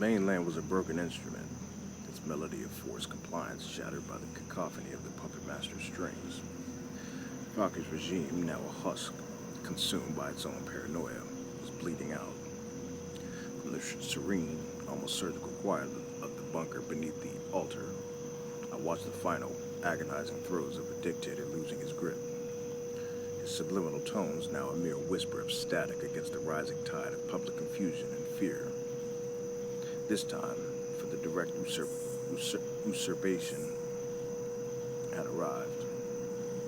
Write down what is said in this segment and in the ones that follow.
mainland was a broken instrument, its melody of forced compliance shattered by the cacophony of the puppet master's strings. Falky's regime, now a husk, consumed by its own paranoia, was bleeding out. From the serene, almost surgical quiet of the bunker beneath the altar, I watched the final, agonizing throes of a dictator losing his grip. His subliminal tones now a mere whisper of static against the rising tide of public confusion and fear. This time, for the direct usurpation had arrived.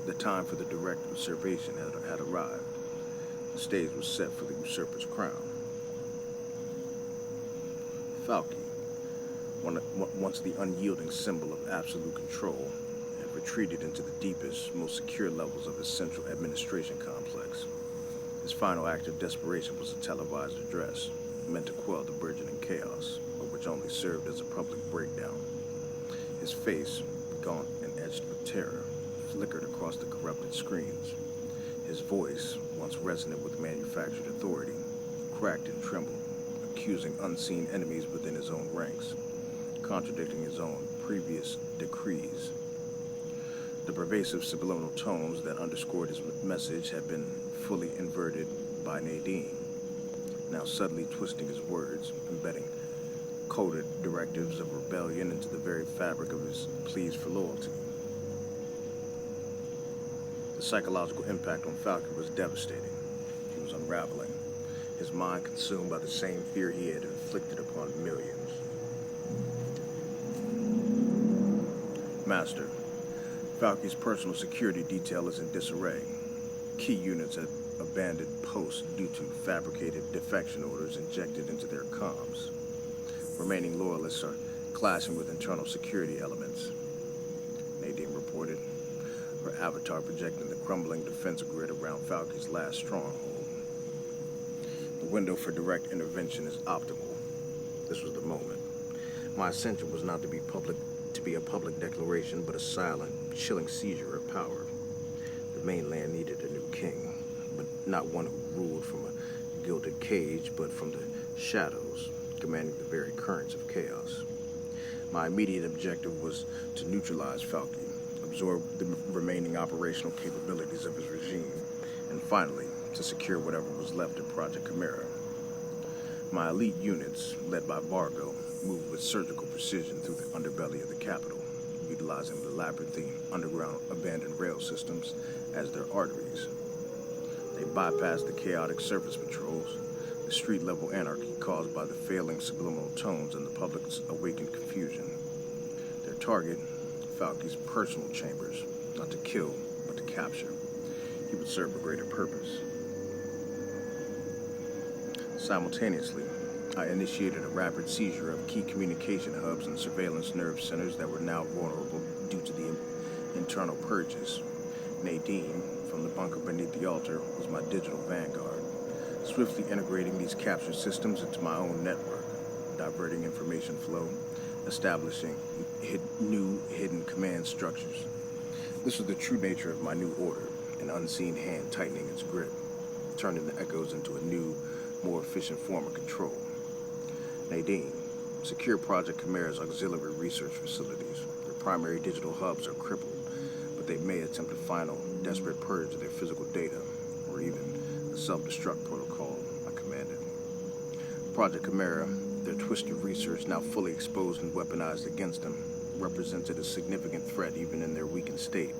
The time for the direct usurpation had arrived. The stage was set for the usurper's crown. Falky, once the unyielding symbol of absolute control, had retreated into the deepest, most secure levels of his central administration complex. His final act of desperation was a televised address, meant to quell the burgeoning chaos, but which only served as a public breakdown. His face, gaunt and etched with terror, flickered across the corrupted screens. His voice, once resonant with manufactured authority, cracked and trembled, accusing unseen enemies within his own ranks, contradicting his own previous decrees. The pervasive subliminal tones that underscored his message had been fully inverted by Nadine, now subtly twisting his words, embedding coded directives of rebellion into the very fabric of his pleas for loyalty. The psychological impact on Falcon was devastating. He was unraveling, his mind consumed by the same fear he had inflicted upon millions. Master, Falky's personal security detail is in disarray. Key units have abandoned posts due to fabricated defection orders injected into their comms. Remaining loyalists are clashing with internal security elements, Nadine reported, her avatar projecting the crumbling defense grid around Falky's last stronghold. The window for direct intervention is optimal. This was the moment. My ascension was not to be a public declaration, but a silent, chilling seizure of power. The mainland needed a new king, but not one who ruled from a gilded cage, but from the shadows, commanding the very currents of chaos. My immediate objective was to neutralize Falky, absorb the remaining operational capabilities of his regime, and finally, to secure whatever was left of Project Chimera. My elite units, led by Vargo, moved with surgical precision through the underbelly of the capital, utilizing the labyrinthine underground abandoned rail systems as their arteries. They bypassed the chaotic surface patrols, the street-level anarchy caused by the failing subliminal tones and the public's awakened confusion. Their target, Falky's personal chambers, not to kill, but to capture. He would serve a greater purpose. Simultaneously, I initiated a rapid seizure of key communication hubs and surveillance nerve centers that were now vulnerable due to the internal purges. Nadine, from the bunker beneath the altar, was my digital vanguard, swiftly integrating these captured systems into my own network, diverting information flow, establishing new hidden command structures. This was the true nature of my new order, an unseen hand tightening its grip, turning the echoes into a new, more efficient form of control. Nadine, secure Project Chimera's auxiliary research facilities. Their primary digital hubs are crippled, but they may attempt a final, desperate purge of their physical data, or even a self-destruct protocol, I commanded. Project Chimera, their twisted research now fully exposed and weaponized against them, represented a significant threat even in their weakened state.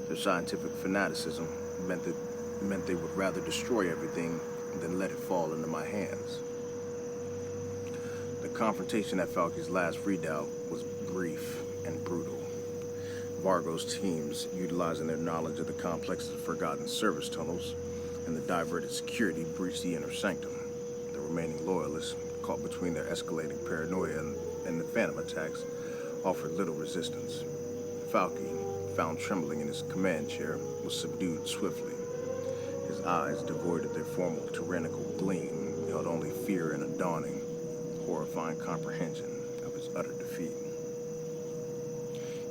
Their scientific fanaticism meant they would rather destroy everything than let it fall into my hands. The confrontation at Falky's last redoubt was brief and brutal. Vargo's teams, utilizing their knowledge of the complex's forgotten service tunnels and the diverted security, breached the inner sanctum. The remaining loyalists, caught between their escalating paranoia and the phantom attacks, offered little resistance. Falky, found trembling in his command chair, was subdued swiftly. His eyes, devoid of their formal tyrannical gleam, held only fear and a dawning, horrifying comprehension of his utter defeat.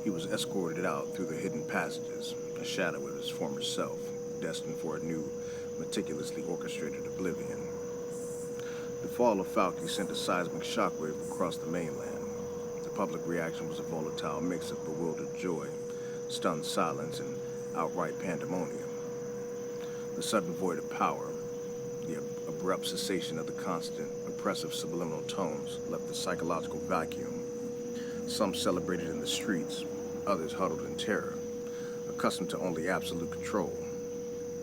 He was escorted out through the hidden passages, a shadow of his former self, destined for a new, meticulously orchestrated oblivion. The fall of Falke sent a seismic shockwave across the mainland. The public reaction was a volatile mix of bewildered joy, stunned silence, and outright pandemonium. The sudden void of power, the abrupt cessation of the constant, oppressive subliminal tones left a psychological vacuum. Some celebrated in the streets, others huddled in terror, accustomed to only absolute control.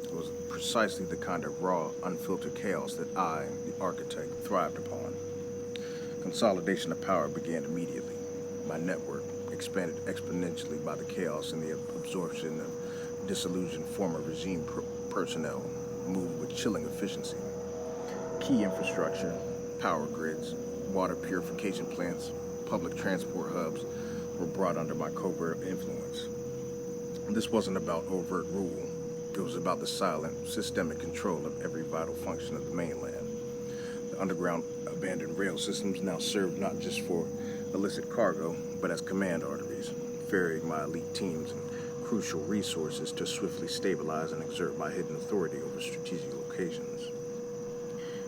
It was precisely the kind of raw, unfiltered chaos that I, the architect, thrived upon. Consolidation of power began immediately. My network expanded exponentially by the chaos and the absorption of disillusioned former regime personnel moved with chilling efficiency. Key infrastructure, power grids, water purification plants, public transport hubs were brought under my covert influence. This wasn't about overt rule. It was about the silent, systemic control of every vital function of the mainland. The underground abandoned rail systems now served not just for illicit cargo, but as command arteries, ferrying my elite teams and crucial resources to swiftly stabilize and exert my hidden authority over strategic locations.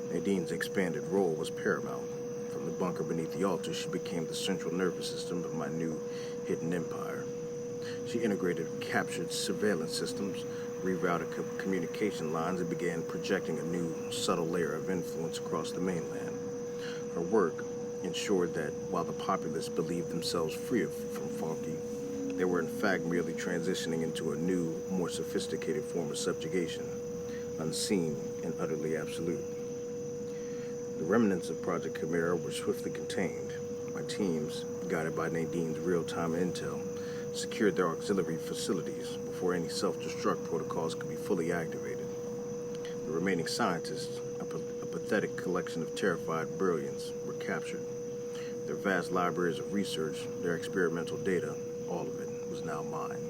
Nadine's expanded role was paramount. From the bunker beneath the altar, she became the central nervous system of my new hidden empire. She integrated captured surveillance systems, rerouted communication lines, and began projecting a new, subtle layer of influence across the mainland. Her work ensured that while the populace believed themselves free from Falke, they were in fact merely transitioning into a new, more sophisticated form of subjugation, unseen and utterly absolute. The remnants of Project Chimera were swiftly contained. My teams, guided by Nadine's real-time intel, secured their auxiliary facilities before any self-destruct protocols could be fully activated. The remaining scientists, a pathetic collection of terrified brilliance, were captured. Their vast libraries of research, their experimental data, all of it was now mine.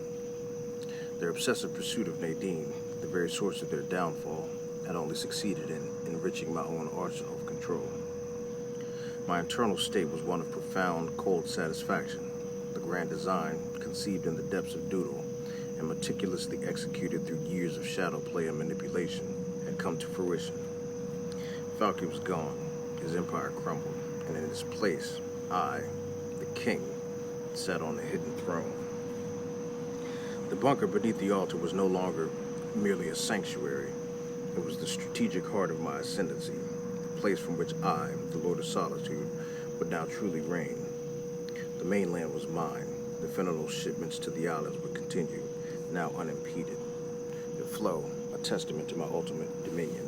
Their obsessive pursuit of Nadine, the very source of their downfall, had only succeeded in enriching my own arsenal of control. My internal state was one of profound, cold satisfaction. The grand design, conceived in the depths of doodle and meticulously executed through years of shadow play and manipulation, had come to fruition. Falke was gone, his empire crumbled, and in its place, I, the king, sat on the hidden throne. The bunker beneath the altar was no longer merely a sanctuary. It was the strategic heart of my ascendancy, the place from which I, the Lord of Solitude, would now truly reign. The mainland was mine. The fentanyl shipments to the islands would continue, now unimpeded. Their flow, a testament to my ultimate dominion.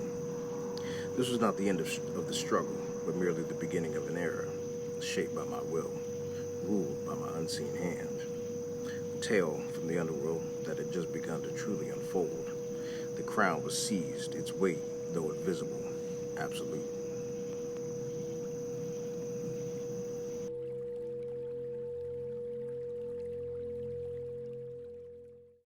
This was not the end of the struggle, but merely the beginning of an era, shaped by my will, ruled by my unseen hand. A tale from the underworld that had just begun to truly unfold. The crown was seized, its weight, though invisible, absolute.